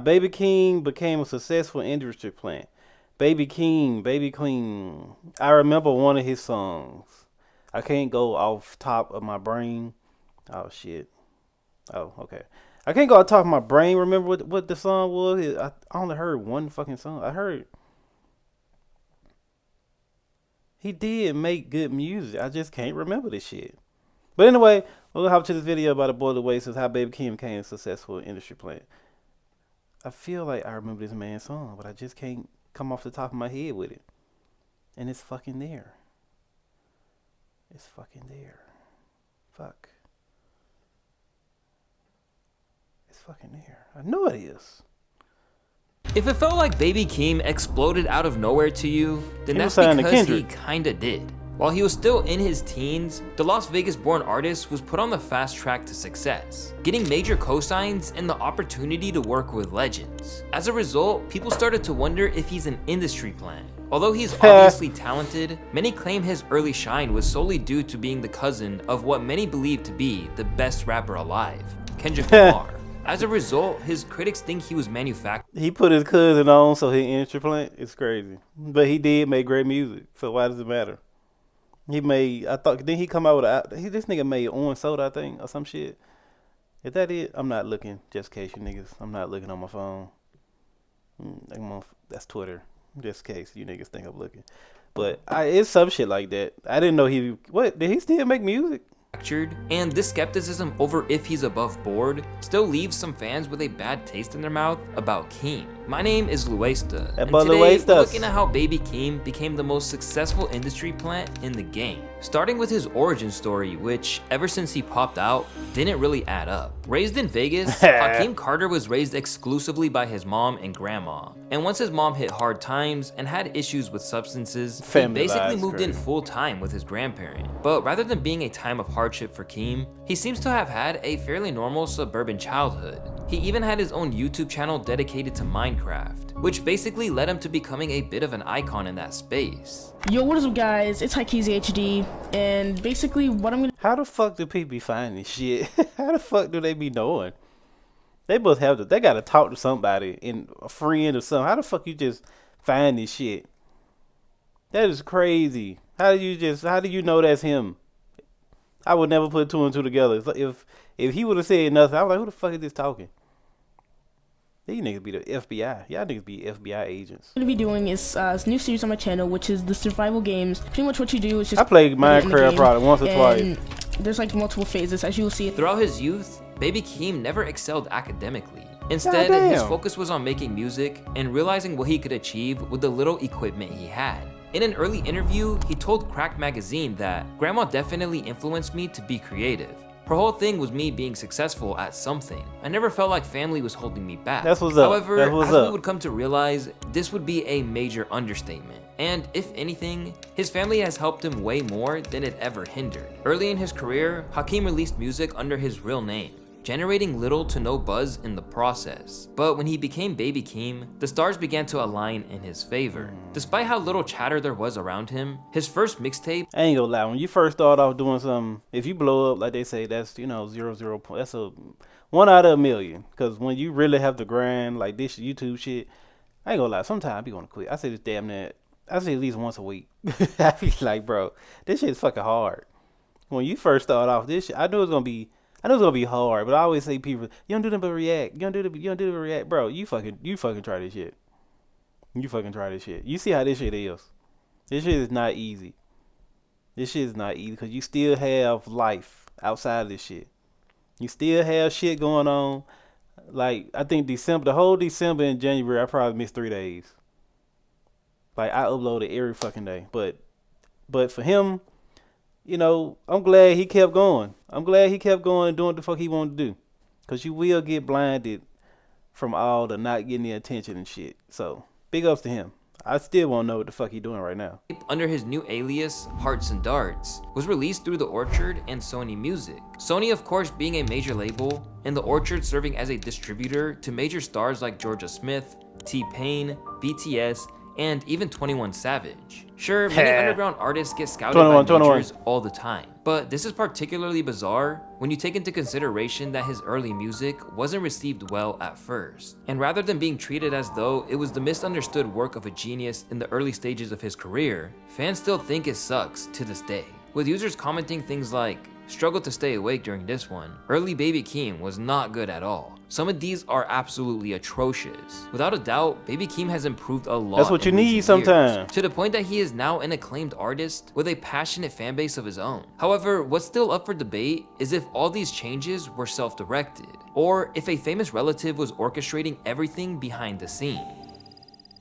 Baby Keem became a successful industry plant. Baby Keem, Baby Clean. I remember one of his songs. I can't go off top of my brain. Oh shit. Oh, okay. I can't go off top of my brain. Remember what the song was? I only heard one fucking song. I heard he did make good music. I just can't remember this shit. But anyway, we'll hop to this video about a boy the way says how Baby Keem became a successful industry plant. I feel like I remember this man's song, but I just can't come off the top of my head with it. And it's fucking there. It's fucking there. Fuck. It's fucking there. I know it is. If it felt like Baby Keem exploded out of nowhere to you, then that's because he kinda did. While he was still in his teens, the Las Vegas-born artist was put on the fast track to success, getting major cosigns and the opportunity to work with legends. As a result, people started to wonder if he's an industry plant. Although he's obviously talented, many claim his early shine was solely due to being the cousin of what many believe to be the best rapper alive, Kendrick Lamar. As a result, his critics think he was manufactured. He put his cousin on so he industry plant. It's crazy. But he did make great music, so why does it matter? He made, I thought, didn't he come out with this nigga made Orange Soda, I think, or some shit. Is that it? I'm not looking, just in case you niggas. I'm not looking on my phone. That's Twitter, just in case you niggas think I'm looking. But it's some shit like that. I didn't know did he still make music? And this skepticism over if he's above board still leaves some fans with a bad taste in their mouth about Keem. My name is Luesta, and today we're looking at how Baby Keem became the most successful industry plant in the game. Starting with his origin story, which, ever since he popped out, didn't really add up. Raised in Vegas, Hakeem Carter was raised exclusively by his mom and grandma. And once his mom hit hard times and had issues with substances, he basically moved in full time with his grandparent. But rather than being a time of hardship for Keem, he seems to have had a fairly normal suburban childhood. He even had his own YouTube channel dedicated to Minecraft, which basically led him to becoming a bit of an icon in that space. Yo, what is up guys, it's Hikeezy HD, and basically what I'm gonna— How the fuck do people be finding this shit? How the fuck do they be knowing? They must have they gotta talk to somebody, a friend or something. How the fuck you just find this shit? That is crazy. How do you know that's him? I would never put two and two together. If he would have said nothing, I was like, who the fuck is this talking? These niggas be the FBI. Y'all niggas be FBI agents. What I'm gonna be doing is a new series on my channel, which is the survival games. Pretty much what you do is just— I played Minecraft probably once or twice. There's like multiple phases, as you will see. Throughout his youth, Baby Keem never excelled academically. Instead, his focus was on making music and realizing what he could achieve with the little equipment he had. In an early interview, he told Crack Magazine that "Grandma definitely influenced me to be creative. Her whole thing was me being successful at something. I never felt like family was holding me back." That's what's up. However, as we would come to realize, this would be a major understatement. And if anything, his family has helped him way more than it ever hindered. Early in his career, Hakeem released music under his real name, generating little to no buzz in the process. But when he became Baby Keem, the stars began to align in his favor. Despite how little chatter there was around him, his first mixtape— I ain't gonna lie, when you first start off doing something, if you blow up, like they say, that's, 0 point, that's a 1 out of a million. Cause when you really have to grind, like this YouTube shit, I ain't gonna lie, sometimes I be gonna quit. I say this damn near, I say at least once a week. I be like, bro, this shit is fucking hard. When you first start off this shit, I knew it was gonna be hard, but I always say people, you don't do nothing but react. You don't do the react, bro. You fucking try this shit. You fucking try this shit. You see how this shit is. This shit is not easy. This shit is not easy because you still have life outside of this shit. You still have shit going on. Like, I think the whole December and January, I probably missed 3 days. Like, I uploaded every fucking day. But for him, I'm glad he kept going. I'm glad he kept going doing what the fuck he wanted to do. Because you will get blinded from all the not getting the attention and shit. So, big ups to him. I still won't know what the fuck he doing right now. Under his new alias, Hearts and Darts, was released through The Orchard and Sony Music. Sony, of course, being a major label, and The Orchard serving as a distributor to major stars like Georgia Smith, T-Pain, BTS, and even 21 Savage. Sure, many underground artists get scouted by majors all the time, but this is particularly bizarre when you take into consideration that his early music wasn't received well at first. And rather than being treated as though it was the misunderstood work of a genius in the early stages of his career, fans still think it sucks to this day, with users commenting things like, "Struggled to stay awake during this one. Early Baby Keem was not good at all." Some of these are absolutely atrocious. Without a doubt, Baby Keem has improved a lot. That's what you need sometimes. To the point that he is now an acclaimed artist with a passionate fan base of his own. However, what's still up for debate is if all these changes were self-directed, or if a famous relative was orchestrating everything behind the scenes.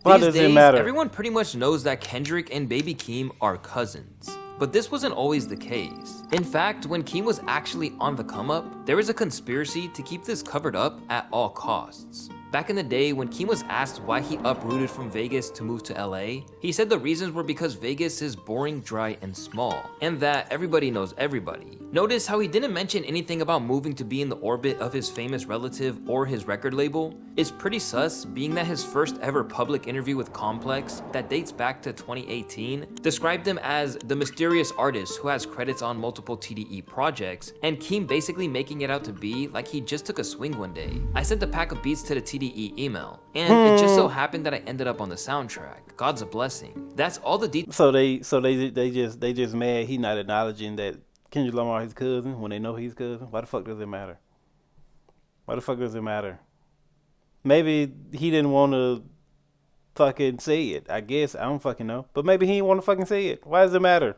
Why does it matter? Everyone pretty much knows that Kendrick and Baby Keem are cousins. But this wasn't always the case. In fact, when Keem was actually on the come up, there was a conspiracy to keep this covered up at all costs. Back in the day, when Keem was asked why he uprooted from Vegas to move to LA, he said the reasons were because Vegas is boring, dry, and small, and that everybody knows everybody. Notice how he didn't mention anything about moving to be in the orbit of his famous relative or his record label? It's pretty sus, being that his first ever public interview with Complex, that dates back to 2018, described him as the mysterious artist who has credits on multiple TDE projects, and Keem basically making it out to be like he just took a swing one day. "I sent a pack of beats to the TDE email, and it just so happened that I ended up on the soundtrack. God's a blessing." That's all the details. So they just mad he not acknowledging that Kendrick Lamar his cousin when they know he's cousin. Why the fuck does it matter? Why the fuck does it matter? Maybe he didn't want to fucking say it. I guess I don't fucking know, but maybe he didn't want to fucking say it. Why does it matter?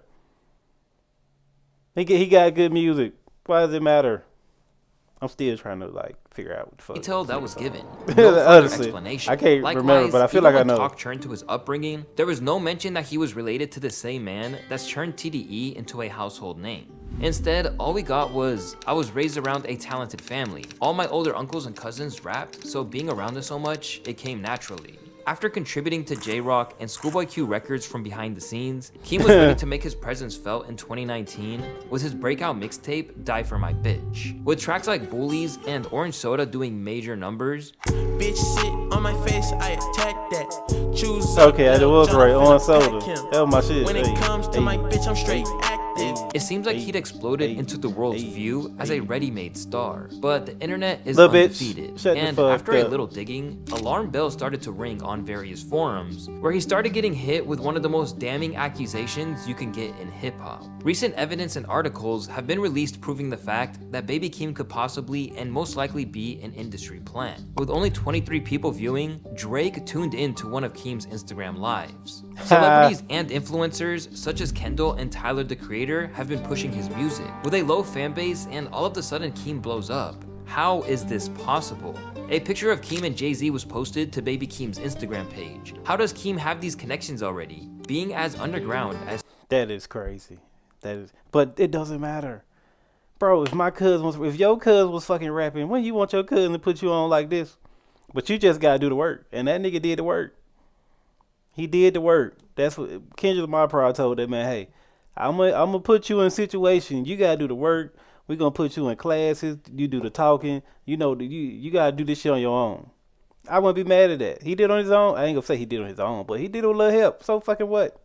He got good music. Why does it matter? I'm still trying to figure out what the fuck detail that was given. No further explanation. I can't remember, but I feel like I know. Talk turned to his upbringing, there was no mention that he was related to the same man that's turned TDE into a household name. Instead, all we got was, "I was raised around a talented family. All my older uncles and cousins rapped, so being around us so much, it came naturally." After contributing to J-Rock and Schoolboy Q records from behind the scenes, Keem was ready to make his presence felt in 2019 with his breakout mixtape, Die For My Bitch. With tracks like Bullies and Orange Soda doing major numbers. Bitch sit on my face, I attack that. Choose okay, it was right, Orange Soda. That was my shit. When it comes to my bitch, I'm straight active. It seems like he'd exploded into the world's view as a ready-made star, but the internet is undefeated, and after a little digging, alarm bells started to ring on various forums, where he started getting hit with one of the most damning accusations you can get in hip-hop. Recent evidence and articles have been released proving the fact that Baby Keem could possibly and most likely be an industry plant. With only 23 people viewing, Drake tuned in to one of Keem's Instagram lives. Celebrities and influencers such as Kendall and Tyler the Creator have been pushing his music. With a low fan base and all of a sudden Keem blows up. How is this possible? A picture of Keem and Jay-Z was posted to Baby Keem's Instagram page. How does Keem have these connections already, being as underground as— That is crazy. But it doesn't matter. Bro, if your cousin was fucking rapping, when you want your cousin to put you on like this? But you just gotta do the work, and that nigga did the work. He did the work. That's what Kendrick Lamar probably told that man, "Hey, I'm gonna put you in a situation. You gotta do the work. We're gonna put you in classes. You do the talking. You know, you gotta do this shit on your own." I wouldn't be mad at that. He did on his own. I ain't gonna say he did on his own, but he did with a little help. So fucking what?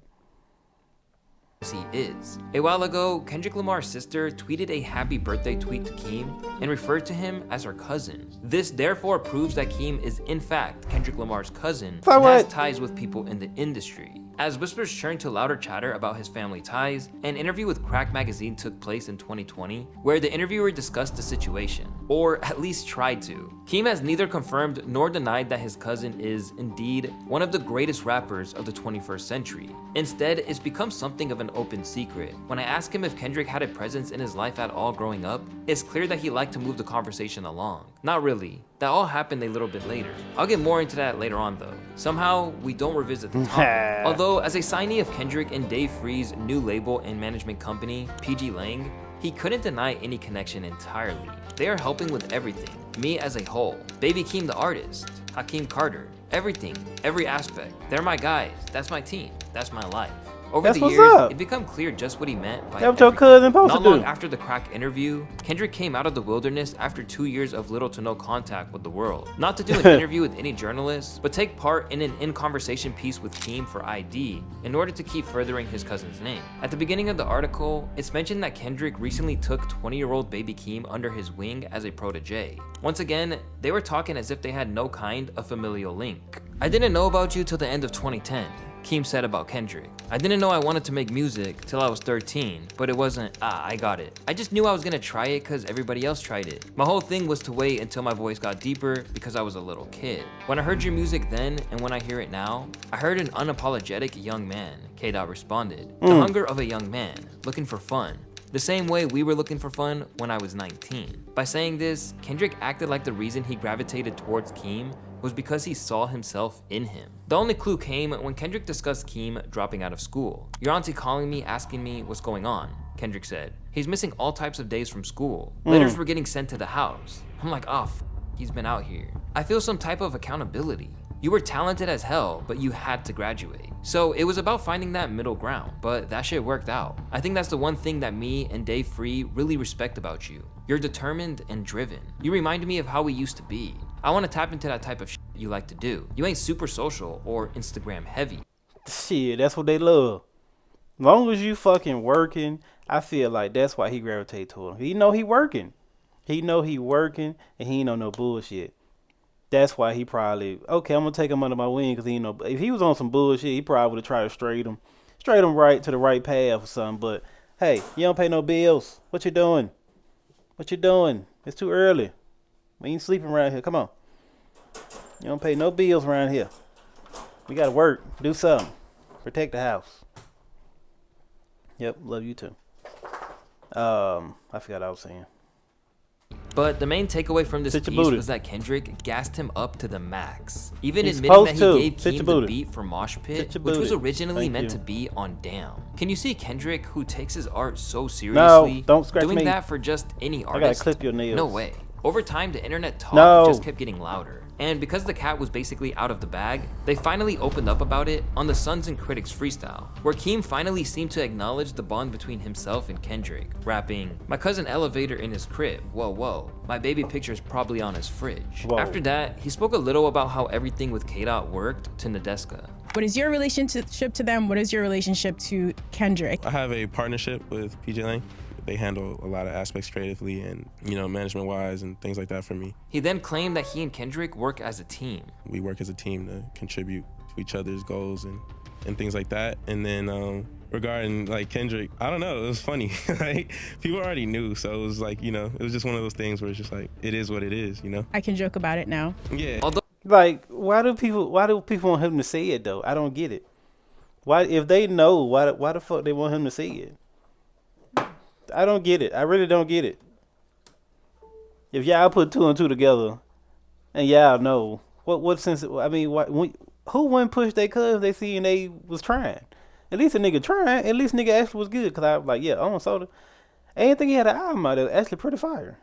he is. A while ago, Kendrick Lamar's sister tweeted a happy birthday tweet to Keem and referred to him as her cousin. This therefore proves that Keem is in fact Kendrick Lamar's cousin and has ties with people in the industry. As whispers turned to louder chatter about his family ties, an interview with Crack Magazine took place in 2020, where the interviewer discussed the situation, or at least tried to. Keem has neither confirmed nor denied that his cousin is, indeed, one of the greatest rappers of the 21st century. Instead, it's become something of an open secret. When I ask him if Kendrick had a presence in his life at all growing up, it's clear that he liked to move the conversation along. Not really. That all happened a little bit later. I'll get more into that later on though. Somehow, we don't revisit the topic. Although, as a signee of Kendrick and Dave Free's new label and management company, PG Lang, he couldn't deny any connection entirely. They are helping with everything, me as a whole, Baby Keem the artist, Hakeem Carter, everything, every aspect. They're my guys, that's my team, that's my life. Over That's the what's years, up. it became clear just what he meant by That's what your everything. cousin supposed Not to do. long after the crack interview, Kendrick came out of the wilderness after 2 years of little to no contact with the world. Not to do an interview with any journalist, but take part in an in-conversation piece with Keem for ID in order to keep furthering his cousin's name. At the beginning of the article, it's mentioned that Kendrick recently took 20-year-old baby Keem under his wing as a protege. Once again, they were talking as if they had no kind of familial link. I didn't know about you till the end of 2010. Keem said about Kendrick. I didn't know I wanted to make music till I was 13, but it wasn't, I got it. I just knew I was gonna try it cause everybody else tried it. My whole thing was to wait until my voice got deeper because I was a little kid. When I heard your music then and when I hear it now, I heard an unapologetic young man, K-Dot responded. The hunger of a young man, looking for fun. The same way we were looking for fun when I was 19. By saying this, Kendrick acted like the reason he gravitated towards Keem was because he saw himself in him. The only clue came when Kendrick discussed Keem dropping out of school. Your auntie calling me, asking me what's going on, Kendrick said. He's missing all types of days from school. Letters were getting sent to the house. I'm like, oh, he's been out here. I feel some type of accountability. You were talented as hell, but you had to graduate. So it was about finding that middle ground, but that shit worked out. I think that's the one thing that me and Dave Free really respect about you. You're determined and driven. You remind me of how we used to be. I want to tap into that type of shit you like to do. You ain't super social or Instagram heavy. Shit, that's what they love. Long as you fucking working, I feel like that's why he gravitate to him. He know he working. He know he working and he ain't know no bullshit. That's why he probably, okay, I'm gonna take him under my wing because he know if he was on some bullshit, he probably would have tried to straight him right to the right path or something. But hey, you don't pay no bills. What you doing? What you doing? It's too early. We ain't sleeping around here. Come on. You don't pay no bills around here. We gotta work. Do something. Protect the house. Yep, love you too. I forgot what I was saying. But the main takeaway from this Sit your piece booty. was that Kendrick gassed him up to the max, even He's admitting that supposed he to. gave Sit your Keem the booty. beat for Mosh Pit, Sit your which was booty. originally Thank meant you. to be on Damn. Can you see Kendrick, who takes his art so No, seriously, don't scratch doing me. that for just any I gotta artist? clip your nails. No way. Over time, the internet talk No. just kept getting louder. And because the cat was basically out of the bag, they finally opened up about it on the Sons and Critics freestyle, where Keem finally seemed to acknowledge the bond between himself and Kendrick, rapping, "My cousin elevator in his crib, whoa whoa, my baby picture's probably on his fridge." Whoa. After that, he spoke a little about how everything with K-Dot worked to Nadeska. What is your relationship to them? What is your relationship to Kendrick? I have a partnership with PJ Lang. They handle a lot of aspects creatively and, management wise and things like that for me. He then claimed that he and Kendrick work as a team. We work as a team to contribute to each other's goals and things like that. And then regarding like Kendrick, I don't know, it was funny. Like, people already knew, so it was like, it was just one of those things where it's just like, it is what it is, I can joke about it now. Yeah. Although Like, why do people want him to say it though? I don't get it. Why, if they know, why the fuck they want him to say it? I don't get it. I really don't get it. If y'all put 2 and 2 together, and y'all know what sense? I mean, who wouldn't push their cuz they see and they was trying? At least a nigga trying. At least nigga actually was good. Cause I was like, yeah, on soda. I didn't think he had an album out that's actually pretty fire.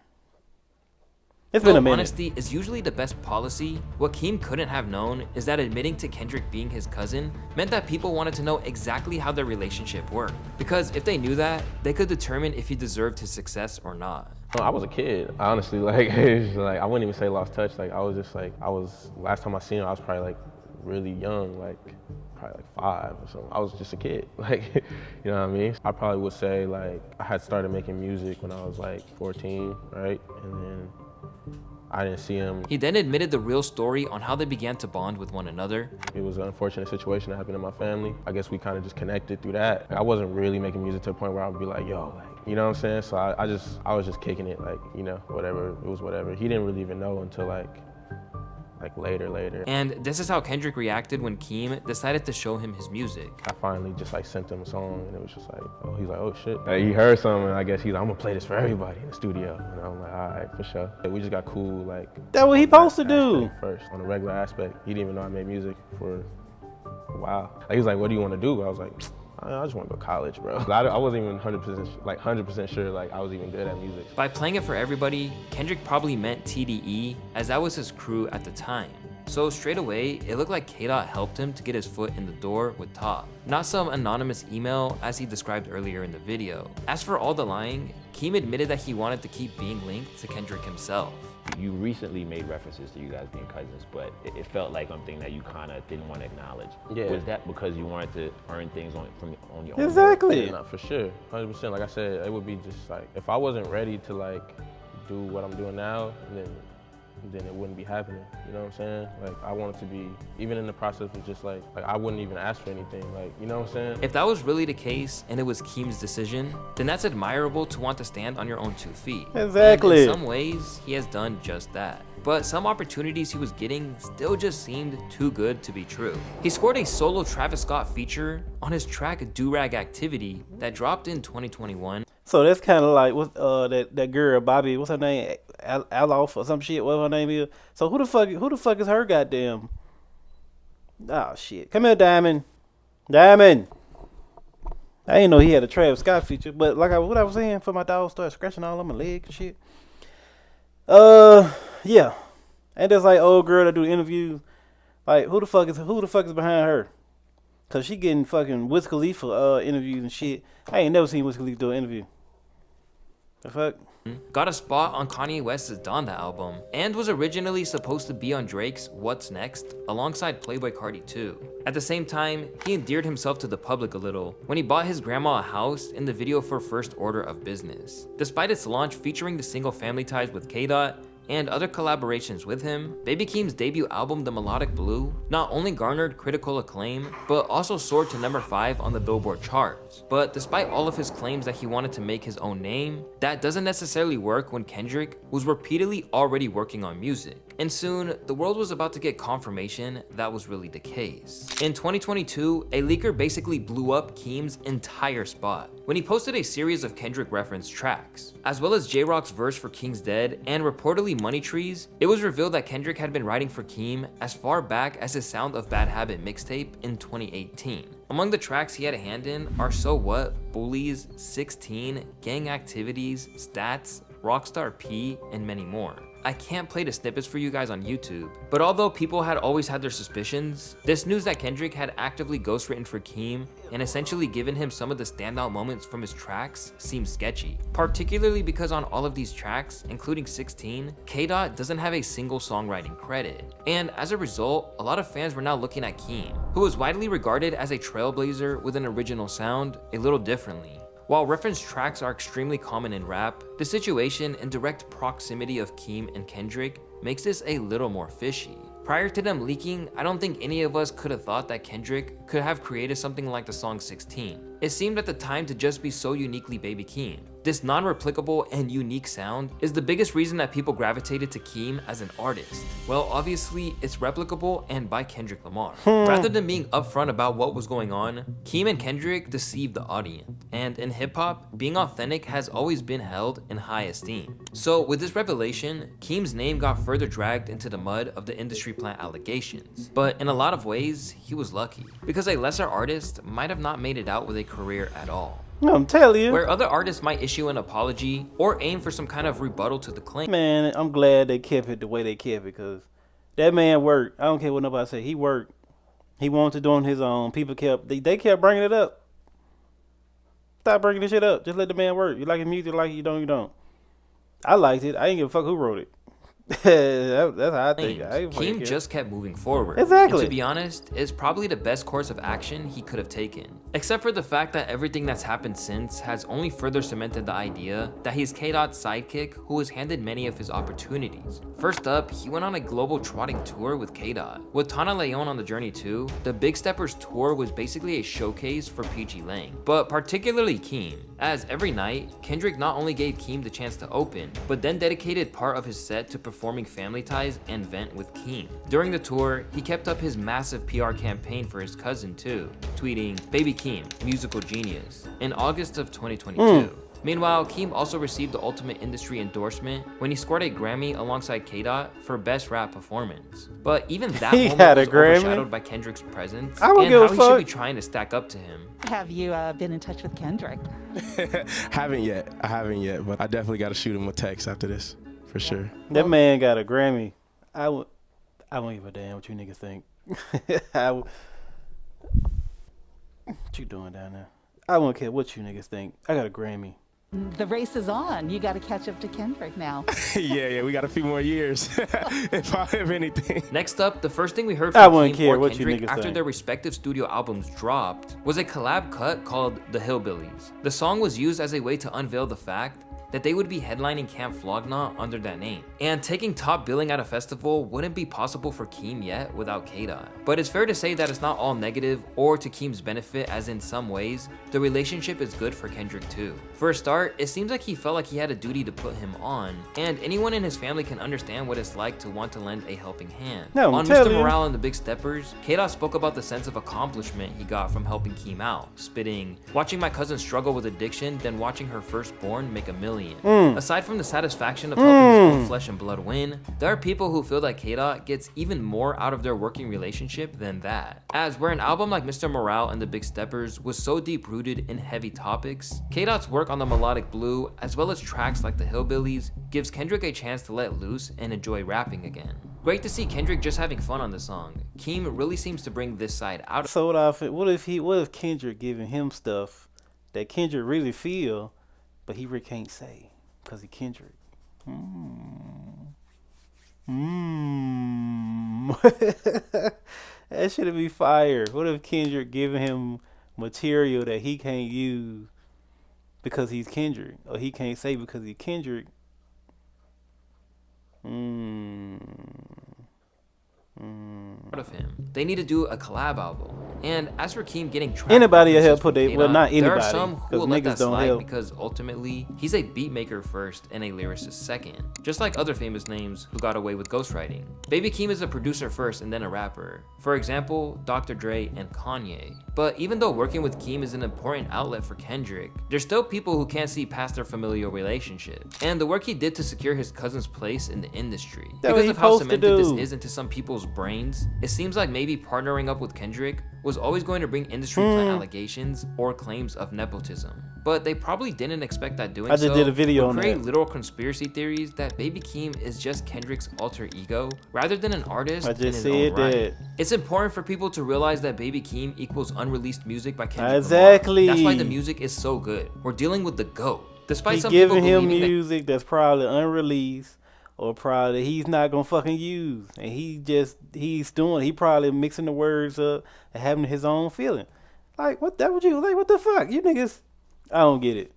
It's been a minute. honesty is usually the best policy, what Keem couldn't have known is that admitting to Kendrick being his cousin meant that people wanted to know exactly how their relationship worked. Because if they knew that, they could determine if he deserved his success or not. I was a kid, honestly. Like, it's just like I wouldn't even say lost touch. Like, last time I seen him, I was probably like really young, like probably like 5 or something. I was just a kid, like, you know what I mean? I probably would say like I had started making music when I was like 14, right? And then I didn't see him. He then admitted the real story on how they began to bond with one another. It was an unfortunate situation that happened in my family. I guess we kind of just connected through that. I wasn't really making music to the point where I would be like, yo, like, you know what I'm saying? So I was just kicking it, like, whatever, it was whatever. He didn't really even know until like later. And this is how Kendrick reacted when Keem decided to show him his music. I finally just like sent him a song and it was just like, he's like, oh shit. Like, he heard something and I guess he's like, I'm gonna play this for everybody in the studio. And I'm like, all right, for sure. We just got cool, like. That's what he supposed to do. aspect first, on a regular aspect. He didn't even know I made music for a while. Like, he was like, what do you want to do? I was like, I just want to go to college, bro. I wasn't even 100% sure like I was even good at music. By playing it for everybody, Kendrick probably meant TDE, as that was his crew at the time. So straight away, it looked like K-Dot helped him to get his foot in the door with Top, not some anonymous email as he described earlier in the video. As for all the lying, Keem admitted that he wanted to keep being linked to Kendrick himself. You recently made references to you guys being cousins, but it felt like something that you kind of didn't want to acknowledge. Yeah. Was that because you wanted to earn things on your own? Exactly. Yeah, for sure, 100%. Like I said, it would be just like, if I wasn't ready to like do what I'm doing now, then it wouldn't be happening. You know what I'm saying? Like, I wanted to be, even in the process of just like I wouldn't even ask for anything. Like, you know what I'm saying? If that was really the case and it was Keem's decision, then that's admirable to want to stand on your own 2 feet. Exactly. And in some ways, he has done just that. But some opportunities he was getting still just seemed too good to be true. He scored a solo Travis Scott feature on his track Do-Rag Activity that dropped in 2021. So that's kind of like what that girl Bobby, what's her name, Alof or some shit, whatever her name is. So who the fuck is her goddamn? Oh shit! Come here, Diamond. Diamond. I didn't know he had a Travis Scott feature, but like what I was saying, for my dog started scratching all on my leg and shit. Yeah, and there's like old girl that do interviews. Like who the fuck is behind her? Cause she getting fucking Wiz Khalifa interviews and shit. I ain't never seen Wiz Khalifa do an interview. The fuck? Got a spot on Kanye West's Donda album, and was originally supposed to be on Drake's What's Next alongside Playboi Carti 2. At the same time, he endeared himself to the public a little when he bought his grandma a house in the video for First Order of Business. Despite its launch featuring the single Family Ties with K-Dot, and other collaborations with him, Baby Keem's debut album The Melodic Blue not only garnered critical acclaim, but also soared to number 5 on the Billboard charts. But despite all of his claims that he wanted to make his own name, that doesn't necessarily work when Kendrick was repeatedly already working on music. And soon, the world was about to get confirmation that was really the case. In 2022, a leaker basically blew up Keem's entire spot when he posted a series of Kendrick referenced tracks, as well as J-Rock's verse for King's Dead and reportedly Money Trees. It was revealed that Kendrick had been writing for Keem as far back as his Sound of Bad Habit mixtape in 2018. Among the tracks he had a hand in are So What, Bullies, 16, Gang Activities, Stats, Rockstar P, and many more. I can't play the snippets for you guys on YouTube, but although people had always had their suspicions, this news that Kendrick had actively ghostwritten for Keem and essentially given him some of the standout moments from his tracks seems sketchy, particularly because on all of these tracks, including 16, K-Dot doesn't have a single songwriting credit. And as a result, a lot of fans were now looking at Keem, who was widely regarded as a trailblazer with an original sound, a little differently. While reference tracks are extremely common in rap, the situation and direct proximity of Keem and Kendrick makes this a little more fishy. Prior to them leaking, I don't think any of us could have thought that Kendrick could have created something like the song 16. It seemed at the time to just be so uniquely Baby Keem. This non-replicable and unique sound is the biggest reason that people gravitated to Keem as an artist. Well, obviously, it's replicable and by Kendrick Lamar. Rather than being upfront about what was going on, Keem and Kendrick deceived the audience. And in hip-hop, being authentic has always been held in high esteem. So with this revelation, Keem's name got further dragged into the mud of the industry plant allegations. But in a lot of ways, he was lucky, because a lesser artist might have not made it out with a career at all. I'm telling you. Where other artists might issue an apology or aim for some kind of rebuttal to the claim. Man, I'm glad they kept it the way they kept it, because that man worked. I don't care what nobody say. He worked. He wanted to do on his own. People kept, they kept bringing it up. Stop bringing this shit up. Just let the man work. You like his music, like it, you don't. I liked it. I ain't give a fuck who wrote it. That's how I think. Keem just kept moving forward. Exactly. And to be honest, it's probably the best course of action he could have taken. Except for the fact that everything that's happened since has only further cemented the idea that he's K-Dot's sidekick who was handed many of his opportunities. First up, he went on a global trotting tour with K-Dot. With Tana Leon on the journey too, the Big Steppers tour was basically a showcase for PG Lang, but particularly Keem, as every night, Kendrick not only gave Keem the chance to open, but then dedicated part of his set to performing Family Ties and Vent with Keem. During the tour, he kept up his massive PR campaign for his cousin too, tweeting, "Baby Keem, musical genius," in August of 2022. Meanwhile, Keem also received the ultimate industry endorsement when he scored a Grammy alongside K-Dot for Best Rap Performance. But even that moment was overshadowed by Kendrick's presence and how he should be trying to stack up to him. Have you been in touch with Kendrick? Haven't yet. I haven't yet, but I definitely got to shoot him a text after this, for sure. That man got a Grammy. I don't give a damn what you niggas think. What you doing down there? I won't care what you niggas think. I got a Grammy. The race is on. You got to catch up to Kendrick now. Yeah, we got a few more years, if anything. Next up, the first thing we heard I from wouldn't Keem care or what you Kendrick niggas after think. their respective studio albums dropped was a collab cut called The Hillbillies. The song was used as a way to unveil the fact that they would be headlining Camp Flog Gnaw under that name. And taking top billing at a festival wouldn't be possible for Keem yet without K-Dot. But it's fair to say that it's not all negative or to Keem's benefit, as in some ways, the relationship is good for Kendrick too. For a start, it seems like he felt like he had a duty to put him on, and anyone in his family can understand what it's like to want to lend a helping hand. No, on Mr. Morale and the Big Steppers, K-Dot spoke about the sense of accomplishment he got from helping Keem out, spitting, "Watching my cousin struggle with addiction, then watching her firstborn make $1 million." Aside from the satisfaction of helping his own flesh and blood win, there are people who feel that K-Dot gets even more out of their working relationship than that. As where an album like Mr. Morale and the Big Steppers was so deep rooted in heavy topics, K-Dot's work on the melodic blue, as well as tracks like The Hillbillies, gives Kendrick a chance to let loose and enjoy rapping again. Great to see Kendrick just having fun on the song. Keem really seems to bring this side out. So what if Kendrick giving him stuff that Kendrick really feel, but he really can't say because he Kendrick? That should be fire. What if Kendrick giving him material that he can't use because he's Kendrick, or he can't say because he's Kendrick? Of him. They need to do a collab album. And as for Keem getting track Anybody will help from put it. Well, K-Dot, not anybody. there are some who will let that niggas don't slide help. because ultimately he's a beat maker first and a lyricist second, just like other famous names who got away with ghostwriting. Baby Keem is a producer first and then a rapper. For example, Dr. Dre and Kanye. But even though working with Keem is an important outlet for Kendrick, there's still people who can't see past their familial relationship and the work he did to secure his cousin's place in the industry. Because of how cemented this is into some people's brains, it seems like maybe partnering up with Kendrick was always going to bring industry plant allegations or claims of nepotism. But they probably didn't expect that doing so. I just did a video would on create that. literal conspiracy theories that Baby Keem is just Kendrick's alter ego rather than an artist I in just his own said right. that. It's important for people to realize that Baby Keem equals unreleased music by Kendrick Exactly. Lamar. That's why the music is so good. We're dealing with the GOAT. Despite He's some people giving him believing that music that's probably unreleased or probably he's not gonna fucking use, and he probably mixing the words up and having his own feeling. Like what the fuck, you niggas? I don't get it.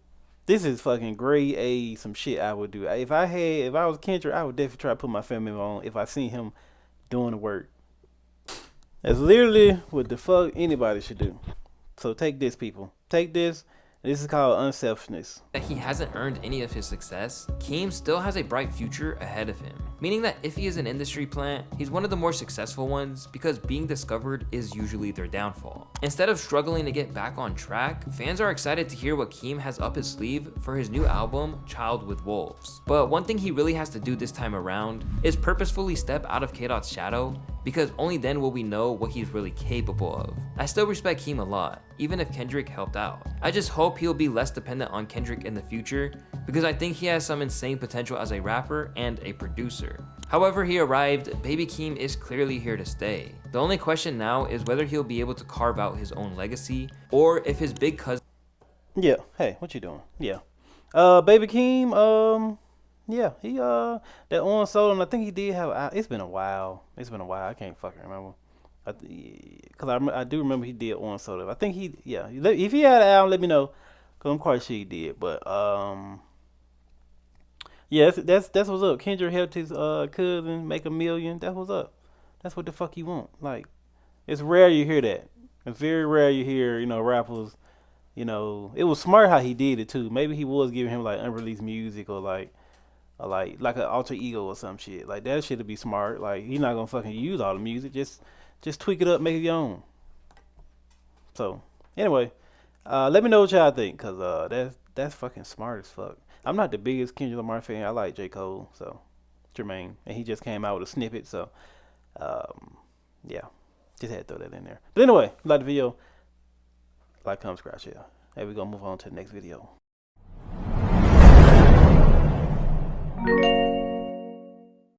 This is fucking grade A, some shit I would do. If I was Kendrick, I would definitely try to put my family on if I seen him doing the work. That's literally what the fuck anybody should do. So take this, people. Take this. This is called unselfishness. that he hasn't earned any of his success, Keem still has a bright future ahead of him. Meaning that if he is an industry plant, he's one of the more successful ones because being discovered is usually their downfall. Instead of struggling to get back on track, fans are excited to hear what Keem has up his sleeve for his new album, Child with Wolves. But one thing he really has to do this time around is purposefully step out of K-Dot's shadow, because only then will we know what he's really capable of. I still respect Keem a lot, even if Kendrick helped out. I just hope he'll be less dependent on Kendrick in the future, because I think he has some insane potential as a rapper and a producer. However he arrived, Baby Keem is clearly here to stay. The only question now is whether he'll be able to carve out his own legacy, or if his big cousin... Yeah, hey, what you doing? Yeah. Baby Keem, yeah, he that on solo, and I think he did have. It's been a while. I can't fucking remember. Cause I do remember he did on solo. I think if he had an album, let me know. Cause I'm quite sure he did. But yeah, that's what's up. Kendrick helped his cousin make $1 million. That's what's up. That's what the fuck you want. Like, it's rare you hear that. It's very rare you hear rappers. It was smart how he did it too. Maybe he was giving him like unreleased music or like an alter ego or some shit. Like that shit'd be smart. Like he's not gonna fucking use all the music. Just tweak it up, make it your own. So anyway, let me know what y'all think, cause that's fucking smart as fuck. I'm not the biggest Kendrick Lamar fan. I like J. Cole, so Jermaine, and he just came out with a snippet. So yeah, just had to throw that in there. But anyway, like the video, like, comment, subscribe, share. Hey, we gonna move on to the next video.